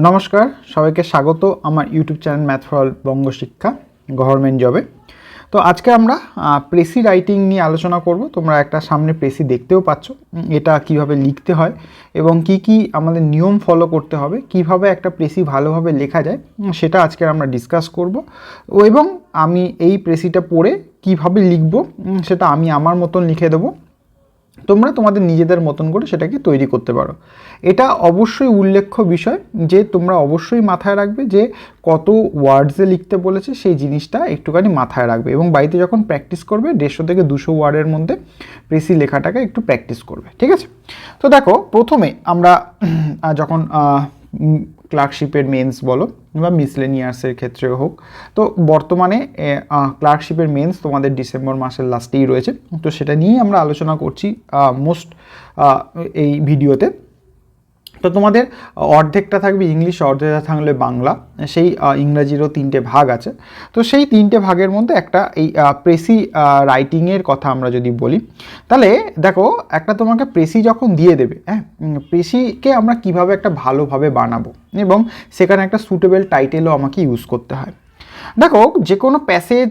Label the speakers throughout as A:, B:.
A: নমস্কার, সবাইকে স্বাগত আমার YouTube channel math for all বঙ্গ শিক্ষা গভর্নমেন্ট জবে। তো আজকে আমরা প্রেসি রাইটিং নিয়ে আলোচনা করব। তোমরা একটা সামনে প্রেসি দেখতেও পাচ্ছ, এটা কিভাবে লিখতে হয় এবং কি কি আমাদের নিয়ম ফলো করতে হবে, কিভাবে একটা প্রেসি ভালোভাবে লেখা যায় সেটা আজকে আমরা ডিসকাস করব। এবং আমি এই প্রেসিটা পড়ে কিভাবে লিখব সেটা আমি আমার মতন লিখে দেবো, তোমরা তোমাদের নিজেদের মতন করে সেটাকে তৈরি করতে পারো। এটা অবশ্যই উল্লেখ্য বিষয় যে তোমরা অবশ্যই মাথায় রাখবে যে কত ওয়ার্ডসে লিখতে বলেছে সেই জিনিসটা একটুখানি মাথায় রাখবে এবং বাড়িতে যখন প্র্যাকটিস করবে 150 থেকে 200 ওয়ার্ডের মধ্যে প্রেসি লেখাটাকে একটু প্র্যাকটিস করবে, ঠিক আছে? তো দেখো, প্রথমে আমরা যখন ক্লার্কশিপের মেন্স বলো বা মিসলেনিয়ার্সের ক্ষেত্রেও হোক, তো বর্তমানে ক্লার্কশিপের মেন্স তোমাদের ডিসেম্বর মাসের লাস্টেই রয়েছে, তো সেটা নিয়েই আমরা আলোচনা করছি এই ভিডিওতে। তো তোমাদের অর্ধেকটা থাকবে ইংলিশ, অর্ধেকটা থাকলে বাংলা, সেই ইংরাজিরও 3টে ভাগ আছে। তো সেই 3টে ভাগের মধ্যে একটা এই প্রেসি রাইটিংয়ের কথা আমরা যদি বলি, তাহলে দেখো একটা তোমাকে প্রেসি যখন দিয়ে দেবে, হ্যাঁ, প্রেসিকে আমরা কিভাবে একটা ভালোভাবে বানাবো এবং সেখানে একটা সুটেবল টাইটেলও আমাকে ইউজ করতে হয়। দেখো, যে কোনো প্যাসেজ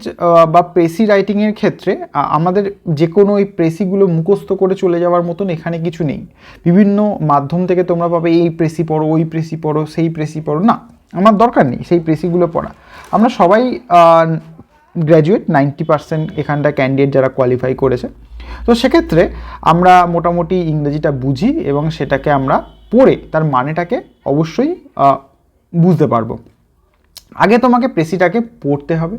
A: বা প্রেসি রাইটিংয়ের ক্ষেত্রে আমাদের যে কোনো ওই প্রেসিগুলো মুখস্থ করে চলে যাওয়ার মতন এখানে কিছু নেই। বিভিন্ন মাধ্যম থেকে তোমরা পাবে এই প্রেসি পড়ো, ওই প্রেসি পড়ো, সেই প্রেসি পড়ো, না, আমার দরকার নেই সেই প্রেসিগুলো পড়া। আমরা সবাই গ্র্যাজুয়েট, 90% এখানটা ক্যান্ডিডেট যারা কোয়ালিফাই করেছে। তো সেক্ষেত্রে আমরা মোটামুটি ইংরেজিটা বুঝি এবং সেটাকে আমরা পড়ে তার মানেটাকে অবশ্যই বুঝতে পারবো। আগে তোমাকে প্রেসিটাকে পড়তে হবে,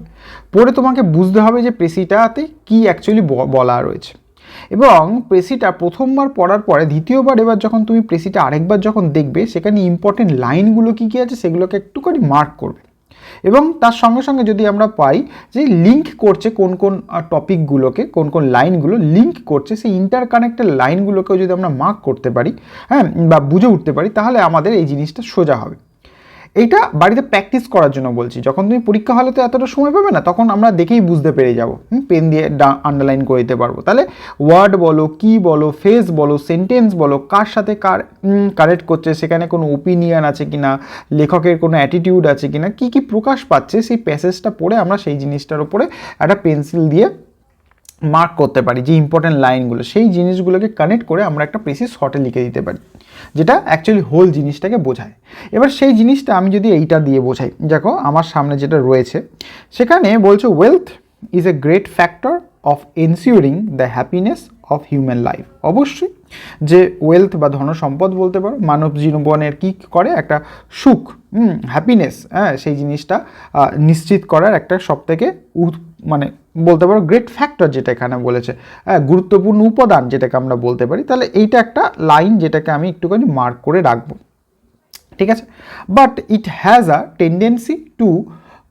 A: পড়ে তোমাকে বুঝতে হবে যে প্রেসিটাতে কি অ্যাকচুয়ালি বলা রয়েছে এবং প্রেসিটা প্রথমবার পড়ার পরে দ্বিতীয়বার এবার যখন তুমি প্রেসিটা আরেকবার যখন দেখবে, সেখানে ইম্পর্টেন্ট লাইনগুলো কী কী আছে সেগুলোকে একটুখানি মার্ক করবে এবং তার সঙ্গে সঙ্গে যদি আমরা পাই যে লিঙ্ক করছে কোন কোন টপিকগুলোকে, কোন কোন লাইনগুলো লিঙ্ক করছে, সেই ইন্টারকানেক্টেড লাইনগুলোকেও যদি আমরা মার্ক করতে পারি, হ্যাঁ, বা বুঝে উঠতে পারি, তাহলে আমাদের এই জিনিসটা সোজা হবে। এইটা বাড়িতে প্র্যাকটিস করার জন্য বলছি। যখন তুমি পরীক্ষা হলে তো এতটা সময় পাবে না, তখন আমরা দেখেই বুঝতে পেরে যাবো, পেন দিয়ে আন্ডারলাইন করে দিতে পারবো। তাহলে ওয়ার্ড বলো, কি বলো, ফেজ বলো, সেন্টেন্স বলো, কার সাথে কার কানেক্ট করছে, সেখানে কোনো ওপিনিয়ন আছে কিনা, লেখকের কোনো অ্যাটিটিউড আছে কিনা, কি কি প্রকাশ পাচ্ছে, সেই প্যাসেজটা পড়ে আমরা সেই জিনিসটার উপরে একটা পেন্সিল দিয়ে মার্ক করতে পারি যে ইম্পর্টেন্ট লাইনগুলো, সেই জিনিসগুলোকে কানেক্ট করে আমরা একটা প্রেসি শর্টে লিখে দিতে পারি, যেটা অ্যাকচুয়ালি হোল জিনিসটাকে বোঝায়। এবার সেই জিনিসটা আমি যদি এইটা দিয়ে বোঝাই, দেখো আমার সামনে যেটা রয়েছে সেখানে বলছে wealth is a great factor of ensuring the happiness of human life. অবশ্যই যে ওয়েলথ বা ধনসম্পদ বলতে পারো, মানব জীবনের কী করে একটা সুখ, হ্যাপিনেস, হ্যাঁ, সেই জিনিসটা নিশ্চিত করার একটা সবথেকে মানে বলতে পারো গ্রেট ফ্যাক্টর, যেটা এখানে বলেছে, হ্যাঁ, গুরুত্বপূর্ণ উপাদান যেটাকে আমরা বলতে পারি। তাহলে এইটা একটা লাইন যেটাকে আমি একটুখানি মার্ক করে রাখবো, ঠিক আছে? But it has a tendency to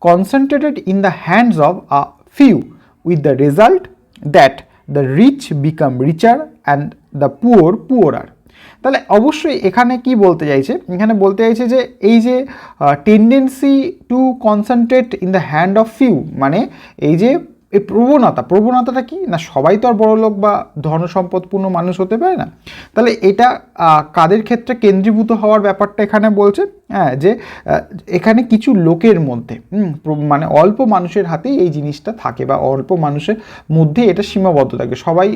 A: concentrated in the hands of a few with the result that the rich become richer and the poor poorer. তাহলে অবশ্যই এখানে কি বলতে চাইছে, এখানে বলতে চাইছে যে এই যে tendency two concentrate in the hand of few, মানে এই যে এই প্রবণতাটা কি না, সবাই তো আর বড়লোক বা ধনসম্পদপূর্ণ মানুষ হতে পারে না। তাহলে এটা কাদের ক্ষেত্রে কেন্দ্রীভূত হওয়ার ব্যাপারটা এখানে বলছে, হ্যাঁ, যে এখানে কিছু লোকের মধ্যে, মানে অল্প মানুষের হাতেই এই জিনিসটা থাকে বা অল্প মানুষের মধ্যে এটা সীমাবদ্ধ থাকে, সবাই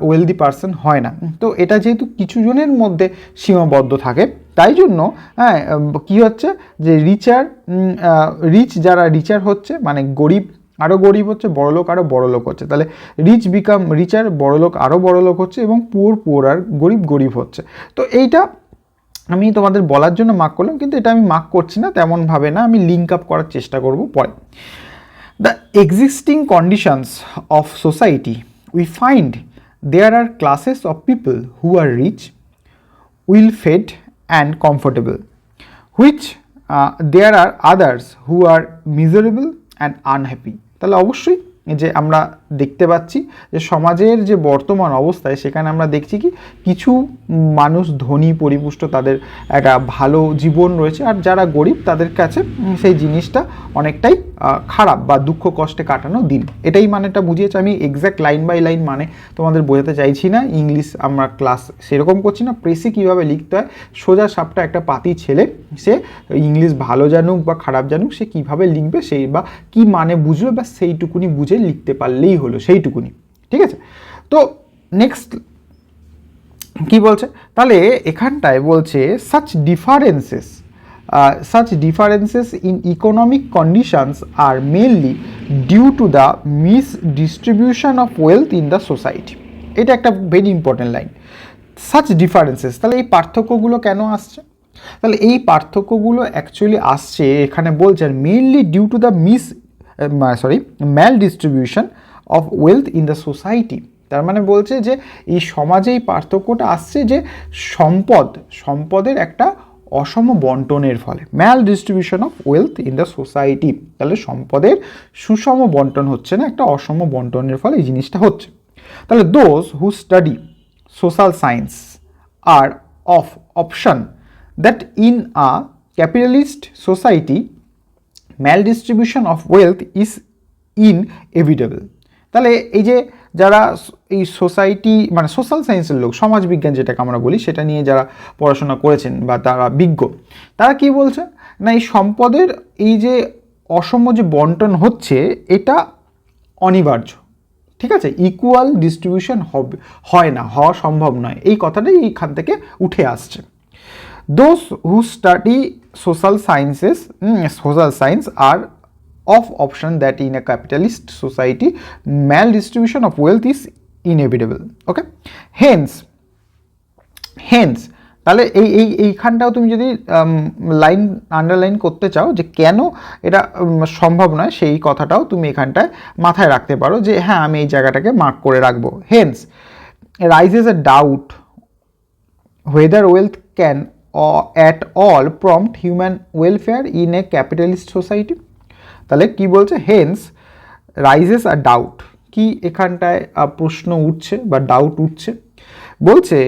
A: ওয়েলদি পার্সন হয় না। তো এটা যেহেতু কিছু জনের মধ্যে সীমাবদ্ধ থাকে, তাই জন্য হ্যাঁ কী হচ্ছে যে যারা রিচার হচ্ছে, মানে গরিব আরও গরিব হচ্ছে, বড়লোক আরও বড়লোক হচ্ছে। তাহলে রিচ বিকাম রিচার, বড়লোক আরও বড়লোক হচ্ছে এবং পুয়ার আর গরিব হচ্ছে। তো এইটা আমি তোমাদের বলার জন্য মার্ক করলাম, কিন্তু এটা আমি মার্ক করছি না তেমনভাবে না, আমি লিঙ্ক আপ করার চেষ্টা করব পরে। The existing conditions of society we find there are classes of people who are rich, well fed and comfortable, which there are others who are miserable and unhappy. তাহলে অবশ্যই যে আমরা দেখতে পাচ্ছি যে সমাজের যে বর্তমান অবস্থায় সেখানে আমরা দেখছি কি কিছু মানুষ ধনী পরিপুষ্ট, তাদের একটা ভালো জীবন রয়েছে, আর যারা গরিব তাদের কাছে সেই জিনিসটা অনেকটাই খারাপ বা দুঃখ কষ্টে কাটানো দিন। এটাই মানেটা বুঝিয়েছে। আমি এক্স্যাক্ট লাইন বাই লাইন মানে তোমাদের বোঝাতে চাইছি না, ইংলিশ আমরা ক্লাস সেরকম করছি না। প্রেসি কীভাবে লিখতে হয়, সোজা সাপটা একটা পাতি ছেলে, সে ইংলিশ ভালো জানুক বা খারাপ জানুক, সে কীভাবে লিখবে সেই বা কী মানে বুঝবে বা সেইটুকুনি বুঝে লিখতে পারলেই হলো, সেইটুকুনি। ঠিক আছে, তো নেক্সট কি বলছে, তাহলে এখানটায় বলছে such differences in economic conditions are mainly due to the misdistribution of wealth in the society. এটা একটা very important line. such differences, তাহলে এই পার্থক্যগুলো কেন আসছে? তাহলে এই পার্থক্যগুলো অ্যাকচুয়ালি আসছে, এখানে বলছেন mainly due to the mal distribution of wealth in the society. তার মানে বলছে যে এই সমাজে এই পার্থক্যটা আসছে যে সম্পদের একটা অসম বন্টনের ফলে, ম্যাল distribution of wealth in the society. তাহলে সম্পদের সুষম বন্টন হচ্ছে না, একটা অসম বন্টনের ফলে এই জিনিসটা হচ্ছে। তাহলে those who study social science are of opinion that in a capitalist society maldistribution of wealth is inevitable. তাহলে এই যে যারা এই সোসাইটি মানে সোশ্যাল সায়েন্সের লোক, সমাজবিজ্ঞান যেটাকে আমরা বলি, সেটা নিয়ে যারা পড়াশোনা করেছেন বা তারা বিজ্ঞ, তারা কি বলছে না এই সম্পদের এই যে অসম যে বন্টন হচ্ছে এটা অনিবার্য। ঠিক আছে, ইকুয়াল ডিস্ট্রিবিউশন হয় না, হওয়া সম্ভব নয়, এই কথাটাই এইখান থেকে উঠে আসছে। Those who study social science are of option that in a capitalist society maldistribution of wealth is inevitable. Okay, hence তাহলে এইখানটাও তুমি যদি লাইন আন্ডারলাইন করতে চাও যে কেন এটা সম্ভব নয়, সেই কথাটাও তুমি এখানটায় মাথায় রাখতে পারো যে হ্যাঁ আমি এই জায়গাটাকে মার্ক করে রাখবো। Hence raises a doubt whether wealth can at all prompt human welfare in a capitalist society. তাহলে কি বলছে, হেন্স রাইজেস আ ডাউট, কি এখানটায় প্রশ্ন উঠছে বা ডাউট উঠছে, বলছে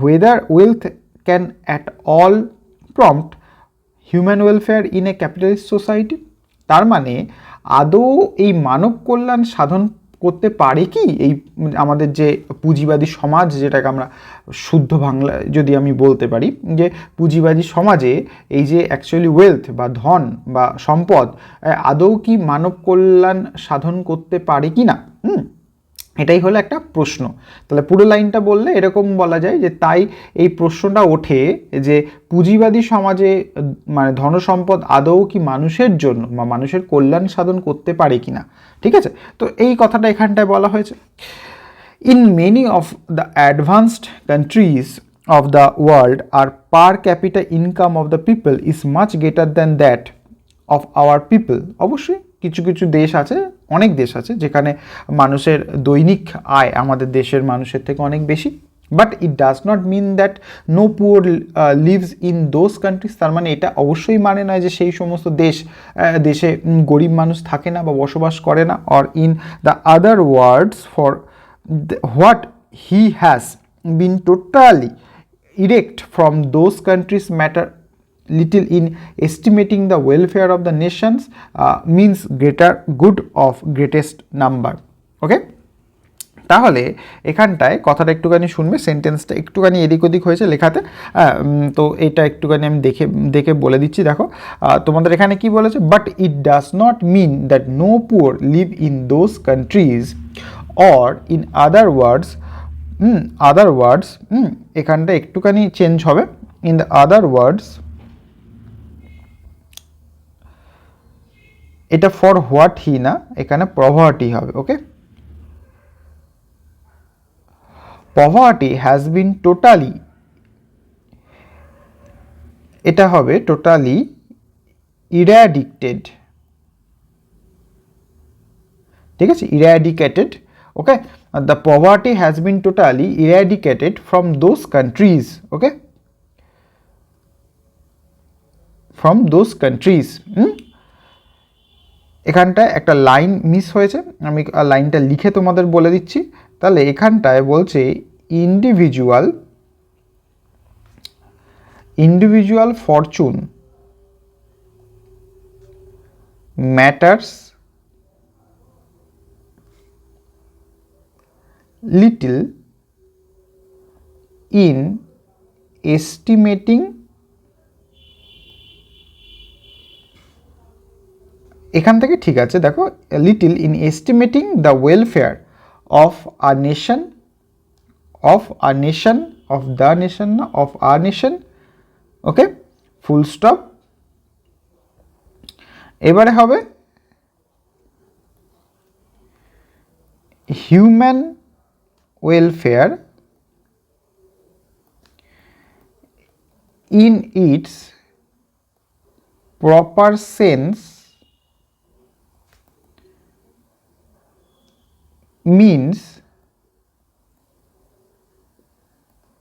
A: whether wealth can at all prompt human welfare in a capitalist society। তার মানে আদৌ এই মানব কল্যাণ সাধন করতে পারে কি এই আমাদের যে পুঁজিবাদী সমাজ, যেটাকে আমরা শুদ্ধ বাংলায় যদি আমি বলতে পারি যে পুঁজিবাদী সমাজে এই যে অ্যাকচুয়ালি ওয়েলথ বা ধন বা সম্পদ আদৌ কি মানব কল্যাণ সাধন করতে পারে কি না, এটাই হলো একটা প্রশ্ন। তাহলে পুরো লাইনটা বললে এরকম বলা যায় যে তাই এই প্রশ্নটা ওঠে যে পুঁজিবাদী সমাজে মানে ধনসম্পদ আদৌ কি মানুষের জন্য বা মানুষের কল্যাণ সাধন করতে পারে কি না। ঠিক আছে, তো এই কথাটা এখানটায় বলা হয়েছে। In many of the advanced countries of the world আর per capita income of the people is much greater than that of our people. অবশ্যই কিছু কিছু দেশ আছে, অনেক দেশ আছে যেখানে মানুষের দৈনিক আয় আমাদের দেশের মানুষের থেকে অনেক বেশি, but it does not mean that no poor lives in those countries. তার মানে এটা অবশ্যই মানে নয় যে সেই সমস্ত দেশে গরিব মানুষ থাকে না বা বসবাস করে না। Or in the other words for what he has been totally erect from those countries matter little in estimating the welfare of the nations means greater good of greatest number. Okay, তাহলে এখানটায় কথাটা একটুখানি শুনবে, সেন্টেন্সটা একটুখানি এদিক ওদিক হয়েছে লেখাতে, তো এটা একটুখানি আমি দেখে বলে দিচ্ছি। দেখো তোমাদের এখানে কি বলেছে, but it does not mean that no poor live in those countries or in other words এখানটা একটুখানি চেঞ্জ হবে, ইন দ্য আদার ওয়ার্ডস এটা ফর হোয়াট হি না, এখানে পভার্টি হবে। ওকে, পভার্টি হ্যাজ বিন টোটালি, এটা হবে টোটালি ইরাডিকেটেড। ঠিক আছে, eradicated. Okay, the poverty has been totally eradicated from those countries. Okay, from those countries. এখানটায় একটা লাইন মিস হয়েছে, আমি লাইনটা লিখে তোমাদের বলে দিচ্ছি। তাহলে এখানটায় বলছে individual fortune matters little in estimating, এখান থেকে ঠিক আছে, দেখো little in estimating the welfare of a nation, of a nation, of the nation না, of a nation, okay, full stop. এবারে হবে human welfare in its proper sense means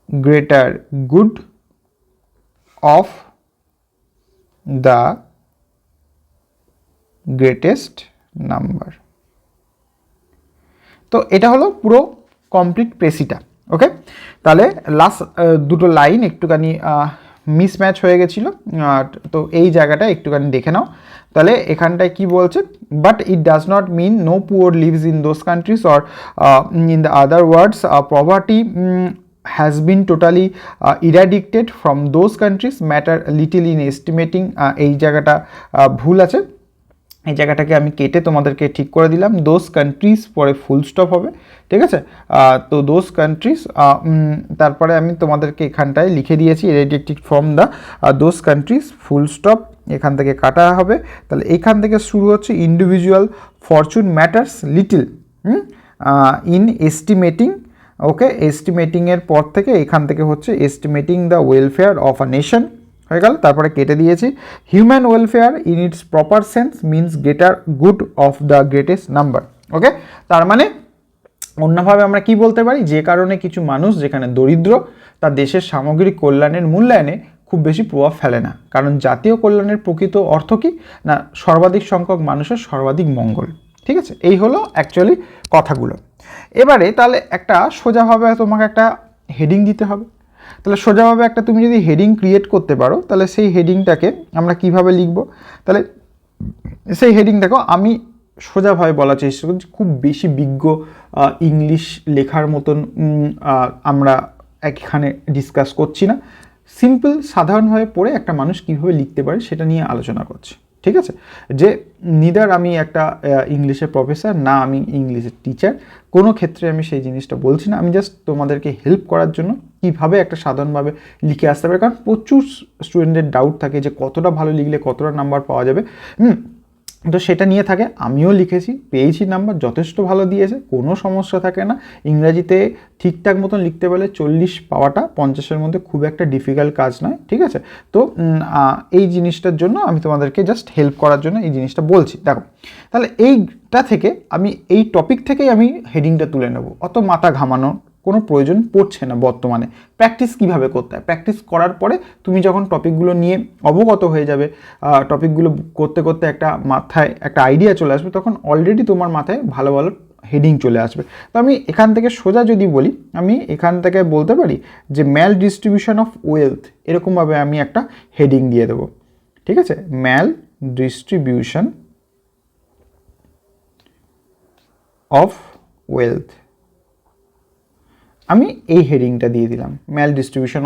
A: greater good of the greatest number। তো এটা হলো পুরো complete প্রেসিটা, ওকে। তাহলে last দুটো line একটুখানি মিসম্যাচ হয়ে গেছিলো, তো এই জায়গাটা একটুখানি দেখে নাও। তাহলে এখানটায় কি বলছে, but it does not mean no poor lives in those countries or in the other words poverty has been totally eradicated from those countries matter little in estimating, এই জায়গাটা ভুল আছে, এই জায়গাটাকে আমি কেটে তোমাদেরকে ঠিক করে দিলাম। দোজ কান্ট্রিজ পরে ফুল স্টপ হবে, ঠিক আছে। তো দোজ কান্ট্রিজ, তারপরে আমি তোমাদেরকে এখানটায় লিখে দিয়েছি eradicated from the those countries, full stop, এখান থেকে কাটা হবে। তাহলে এইখান থেকে শুরু হচ্ছে individual fortune matters little in estimating, okay. এস্টিমেটিংয়ের পর থেকে এখান থেকে হচ্ছে estimating the welfare of a nation হয়ে গেল, তারপরে কেটে দিয়েছি human welfare in its proper sense means greater good of the greatest number, okay. তার মানে অন্যভাবে আমরা কি বলতে পারি, যে কারণে কিছু মানুষ যেখানে দরিদ্র তার দেশের সামগ্রিক কল্যাণের মূল্যায়নে খুব বেশি প্রভাব ফেলে না, কারণ জাতীয় কল্যাণের প্রকৃত অর্থ কি না, সর্বাধিক সংখ্যক মানুষের সর্বাধিক মঙ্গল, ঠিক আছে। এই হলো অ্যাকচুয়ালি কথাগুলো। এবারে তাহলে একটা সোজাভাবে তোমাকে একটা হেডিং দিতে হবে। তাহলে সোজাভাবে একটা তুমি যদি হেডিং ক্রিয়েট করতে পারো, তাহলে সেই হেডিংটাকে আমরা কিভাবে লিখব, তাহলে সেই হেডিং দেখো আমি সোজাভাবে বলার চেষ্টা করছি, খুব বেশি বিজ্ঞ ইংলিশ লেখার মতন আমরা এখানে ডিসকাস করছি না, সিম্পল সাধারণভাবে পড়ে একটা মানুষ কীভাবে লিখতে পারে সেটা নিয়ে আলোচনা করছি, ঠিক আছে। যে নিদার আমি একটা ইংলিশের প্রফেসর না, আমি ইংলিশের টিচার, কোনো ক্ষেত্রে আমি সেই জিনিসটা বলছি না, আমি জাস্ট তোমাদেরকে হেল্প করার জন্য কীভাবে একটা সাধারণভাবে লিখে আসতে পারে, কারণ প্রচুর স্টুডেন্টের ডাউট থাকে যে কতটা ভালো লিখলে কতটা নাম্বার পাওয়া যাবে, তো সেটা নিয়ে থাকে। আমিও লিখেছি, পেয়েছি নাম্বার, যথেষ্ট ভালো দিয়েছে, কোনো সমস্যা থাকে না। ইংরাজিতে ঠিকঠাক মতন লিখতে পারলে 40 পাওয়াটা 50-এর মধ্যে খুব একটা ডিফিকাল্ট কাজ নয়, ঠিক আছে। তো এই জিনিসটার জন্য আমি তোমাদেরকে জাস্ট হেল্প করার জন্য এই জিনিসটা বলছি। দেখো তাহলে এইটা থেকে আমি এই টপিক থেকেই আমি হেডিংটা তুলে নেব, অত মাথা ঘামানো কোনো প্রয়োজন পড়ছে না বর্তমানে। প্র্যাকটিস কিভাবে করতে হয়, প্র্যাকটিস করার পরে তুমি যখন টপিকগুলো নিয়ে অবগত হয়ে যাবে, টপিকগুলো করতে করতে একটা মাথায় একটা আইডিয়া চলে আসবে, তখন অলরেডি তোমার মাথায় ভালো ভালো হেডিং চলে আসবে। তো আমি এখান থেকে সোজা যদি বলি, আমি এখান থেকে বলতে পারি যে ম্যাল ডিস্ট্রিবিউশন অফ ওয়েলথ, এরকমভাবে আমি একটা হেডিং দিয়ে দেবো, ঠিক আছে। ম্যাল ডিস্ট্রিবিউশন অফ ওয়েলথ, আমি এই হেডিংটা দিয়ে দিলাম, ম্যাল ডিস্ট্রিবিউশন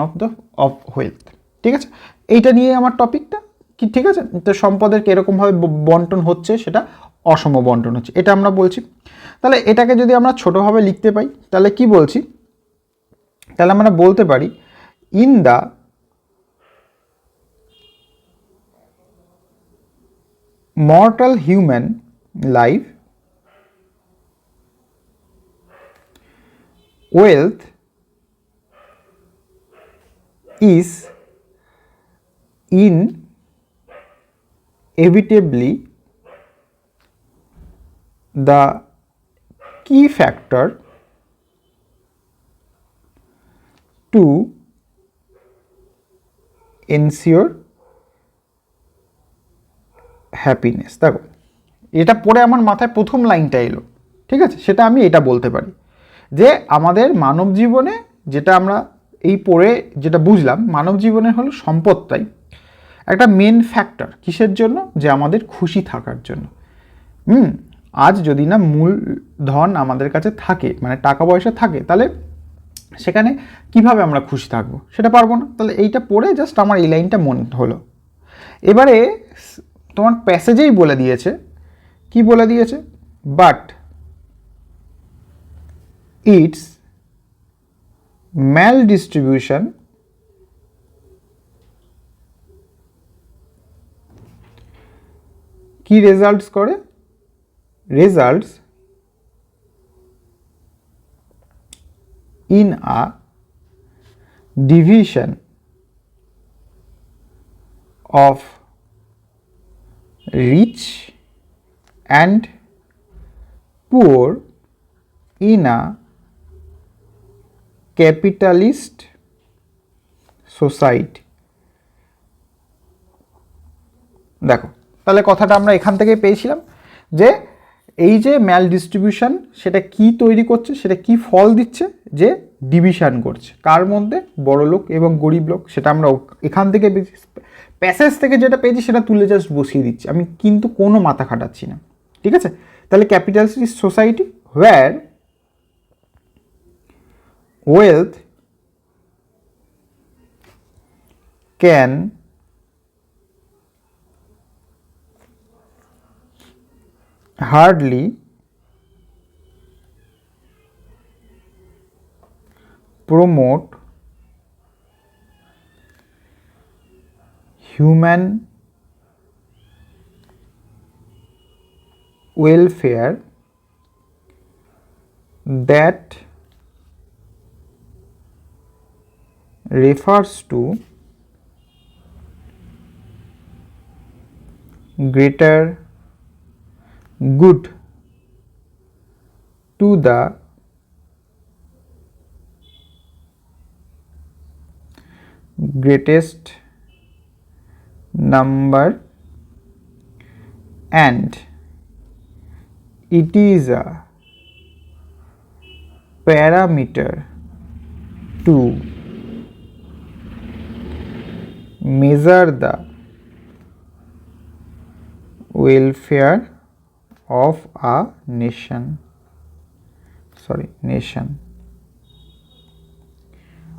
A: অফ ওয়েলথ, ঠিক আছে। এইটা নিয়ে আমার টপিকটা কি, ঠিক আছে। তো সম্পদের কীরকমভাবে বন্টন হচ্ছে, সেটা অসম বন্টন হচ্ছে, এটা আমরা বলছি। তাহলে এটাকে যদি আমরা ছোটোভাবে লিখতে পাই, তাহলে কি বলছি, তাহলে আমরা বলতে পারি in the mortal human life wealth is inevitably the key factor to ensure happiness। দেখো এটা পড়ে আমার মাথায় প্রথম লাইনটা এলো, ঠিক আছে, সেটা আমি এটা বলতে পারি যে আমাদের মানব জীবনে যেটা আমরা এই পড়ে যেটা বুঝলাম, মানব জীবনে হলো সম্পদটাই একটা মেন ফ্যাক্টর, কিসের জন্য, যে আমাদের খুশি থাকার জন্য। আজ যদি না মূলধন আমাদের কাছে থাকে, মানে টাকা পয়সা থাকে, তাহলে সেখানে কিভাবে আমরা খুশি থাকবো সেটা পারবো না। তাহলে এইটা পড়ে জাস্ট আমার এই লাইনটা মনে হলো। এবারে তোমার প্যাসেজেই বলে দিয়েছে, কি বলে দিয়েছে, বাট ইটস ম্যাল ডিস্ট্রিবিউশন কি রেজাল্টস করে, results in a division of rich and poor in a capitalist society. দেখো, তাহলে কথাটা আমরা এখান থেকে পেয়েছিলাম যে এই যে ম্যাল ডিস্ট্রিবিউশন সেটা কি তৈরি করছে, সেটা কি ফল দিচ্ছে, যে ডিভিশন করছে কার মধ্যে, বড় লোক এবং গরিব লোক। সেটা আমরা এখান থেকে প্যাসেজ থেকে যেটা পেয়েছি সেটা তুলে জাস্ট বসিয়ে দিচ্ছি, আমি কিন্তু কোনো মাথা খাটাচ্ছি না, ঠিক আছে। তাহলে capitalist society where wealth can hardly promote human welfare that refers to greater good to the greatest number and it is a parameter to measure the welfare of a nation.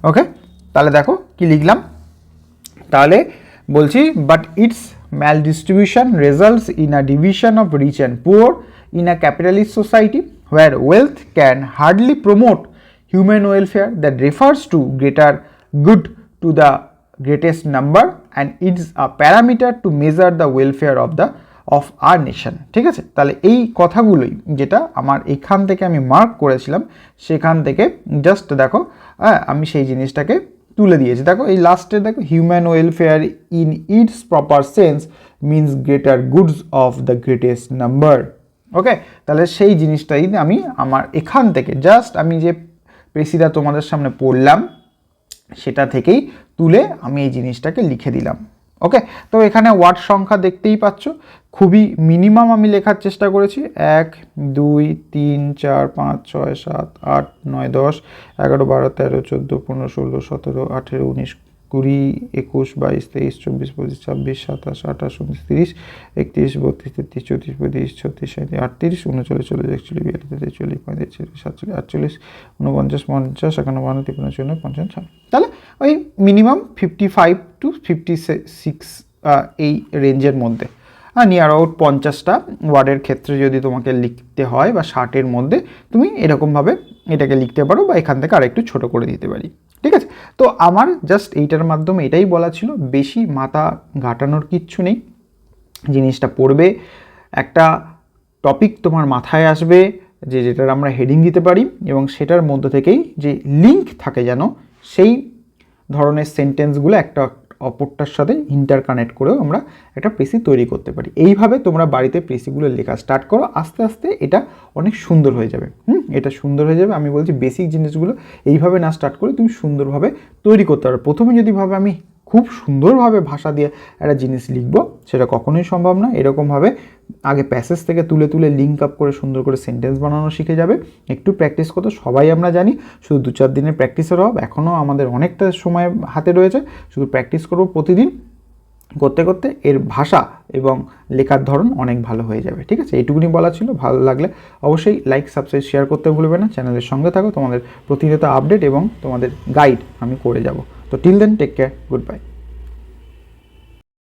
A: Okay, তাহলে দেখো কি লিখলাম, তাহলে বলছি but it's maldistribution results in a division of rich and poor in a capitalist society where wealth can hardly promote human welfare that refers to greater good to the greatest number and it's a parameter to measure the welfare of our nation. ঠিক আছে, তাহলে এই কথাগুলোই যেটা আমার এখান থেকে আমি মার্ক করেছিলাম, সেখান থেকে জাস্ট দেখো আমি সেই জিনিসটাকে তুলে দিয়েছি। দেখো এই লাস্টে দেখো, human welfare in its proper sense means greater goods of the greatest number. Okay, তাহলে সেই জিনিসটাই আমি আমার এখান থেকে জাস্ট আমি যে প্রেসিটা তোমাদের সামনে পড়লাম সেটা থেকেই তুলে আমি এই জিনিসটাকে লিখে দিলাম। ওকে, তো এখানে ওয়ার্ড সংখ্যা দেখতেই পাচ্ছ, খুবই মিনিমাম আমি লেখার চেষ্টা করেছি। 1 2 3 4 5 6 7 8 9 10 11 12 13 14 15 16 17 18 19 20 21 22 23 24 25 26 27 28 29 30 31 32 33 34 35 36 37 38 39 40 41 42 43 44 45 46 47 48 49 50 51 52 53 54 55। তাহলে ওই মিনিমাম 55 to 56 এই রেঞ্জের মধ্যে, নিয়ার আউট 50টা ওয়ার্ডের ক্ষেত্রে যদি তোমাকে লিখতে হয় বা 60-এর মধ্যে তুমি এরকমভাবে এটাকে লিখতে পারো, বা এখান থেকে আরেকটু ছোট করে দিতে পারি। ঠিক আছে, তো আমার জাস্ট এইটার মাধ্যমে এটাই বলা ছিল, বেশি মাথা ঘাটানোর কিচ্ছু নেই। জিনিসটা পড়বে, একটা টপিক তোমার মাথায় আসবে যেটার আমরা হেডিং দিতে পারি, এবং সেটার মধ্য থেকেই যে লিঙ্ক থাকে যেন সেই ধরনের সেন্টেন্সগুলো একটা অপরটার সাথে ইন্টারকানেক্ট করেও আমরা একটা প্রেসি তৈরি করতে পারি। এইভাবে তোমরা বাড়িতে প্রেসিগুলো লেখা স্টার্ট করো, আস্তে আস্তে এটা অনেক সুন্দর হয়ে যাবে। এটা সুন্দর হয়ে যাবে। আমি বলছি বেসিক জিনিসগুলো এইভাবে না স্টার্ট করে তুমি সুন্দরভাবে তৈরি করতে পারো। প্রথমে যদি ভাবে আমি খুব সুন্দরভাবে ভাষা দিয়ে একটা জিনিস লিখবো, সেটা কখনোই সম্ভব না। এরকমভাবে আগে প্যাসেজ থেকে তুলে তুলে লিঙ্ক আপ করে সুন্দর করে সেন্টেন্স বানানো শিখে যাবে। একটু প্র্যাকটিস করতে সবাই আমরা জানি, শুধু 2-4 দিনের প্র্যাকটিসের অভাব, এখনও আমাদের অনেকটা সময় হাতে রয়েছে। শুধু প্র্যাকটিস করব প্রতিদিন, করতে করতে এর ভাষা এবং লেখার ধরন অনেক ভালো হয়ে যাবে। ঠিক আছে, এইটুকুনি বলা ছিল। ভালো লাগলে অবশ্যই লাইক, সাবস্ক্রাইব, শেয়ার করতে ভুলবে না। চ্যানেলের সঙ্গে থাকো, তোমাদের প্রতিনিয়ত আপডেট এবং তোমাদের গাইড আমি করে যাব। তো till then, take care, good bye.